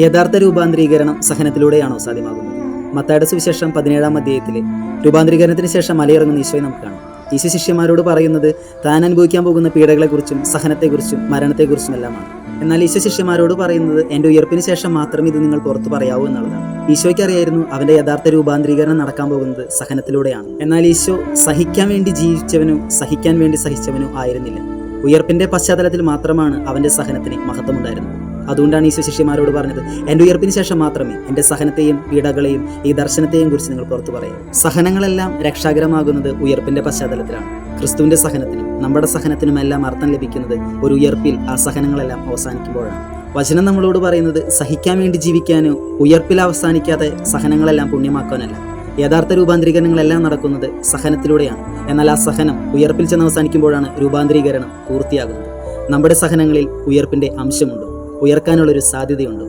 യഥാർത്ഥ രൂപാന്തരീകരണം സഹനത്തിലൂടെയാണോ സാധ്യമാകുന്നത്? മത്തായിയുടെ സുവിശേഷം 17-ാം അധ്യായത്തിൽ രൂപാന്തരീകരണത്തിന് ശേഷം മലയിറങ്ങുന്ന ഈശോയെ നമുക്ക് കാണാം. ഈശോ ശിഷ്യന്മാരോട് പറയുന്നത് താൻ അനുഭവിക്കാൻ പോകുന്ന പീഡകളെക്കുറിച്ചും സഹനത്തെക്കുറിച്ചും മരണത്തെക്കുറിച്ചും എല്ലാമാണ്. എന്നാൽ ഈശോ ശിഷ്യന്മാരോട് പറയുന്നത് എൻ്റെ ഉയർപ്പിന് ശേഷം മാത്രം ഇത് നിങ്ങൾ പുറത്തു പറയാവൂ എന്നുള്ളതാണ്. ഈശോയ്ക്ക് അറിയായിരുന്നു അവൻ്റെ യഥാർത്ഥ രൂപാന്തരീകരണം നടക്കാൻ പോകുന്നത് സഹനത്തിലൂടെയാണ്. എന്നാൽ ഈശോ സഹിക്കാൻ വേണ്ടി ജീവിച്ചവനോ സഹിക്കാൻ വേണ്ടി സഹിച്ചവനോ ആയിരുന്നില്ല. ഉയർപ്പിൻ്റെ പശ്ചാത്തലത്തിൽ മാത്രമാണ് അവൻ്റെ സഹനത്തിന് മഹത്വമുണ്ടായിരുന്നത്. അതുകൊണ്ടാണ് ഈശോ ശിഷ്യന്മാരോട് പറഞ്ഞത്, എൻ്റെ ഉയർപ്പിന് ശേഷം മാത്രമേ എൻ്റെ സഹനത്തെയും പീഡകളെയും ഈ ദർശനത്തെയും കുറിച്ച് നിങ്ങൾ പുറത്തു പറയൂ. സഹനങ്ങളെല്ലാം രക്ഷാകരമാകുന്നത് ഉയർപ്പിൻ്റെ പശ്ചാത്തലത്തിലാണ്. ക്രിസ്തുവിൻ്റെ സഹനത്തിനും നമ്മുടെ സഹനത്തിനും എല്ലാം അർത്ഥം ലഭിക്കുന്നത് ഒരു ഉയർപ്പിൽ ആ സഹനങ്ങളെല്ലാം അവസാനിക്കുമ്പോഴാണ്. വചനം നമ്മളോട് പറയുന്നത് സഹിക്കാൻ വേണ്ടി ജീവിക്കാനോ ഉയർപ്പിൽ അവസാനിക്കാതെ സഹനങ്ങളെല്ലാം പുണ്യമാക്കാനല്ല. യഥാർത്ഥ രൂപാന്തരീകരണങ്ങളെല്ലാം നടക്കുന്നത് സഹനത്തിലൂടെയാണ്. എന്നാൽ ആ സഹനം ഉയർപ്പിൽ ചെന്ന് അവസാനിക്കുമ്പോഴാണ് രൂപാന്തരീകരണം പൂർത്തിയാകുന്നത്. നമ്മുടെ സഹനങ്ങളിൽ ഉയർപ്പിൻ്റെ അംശമുണ്ടോ? ഉയർക്കാനുള്ളൊരു സാധ്യതയുണ്ടോ?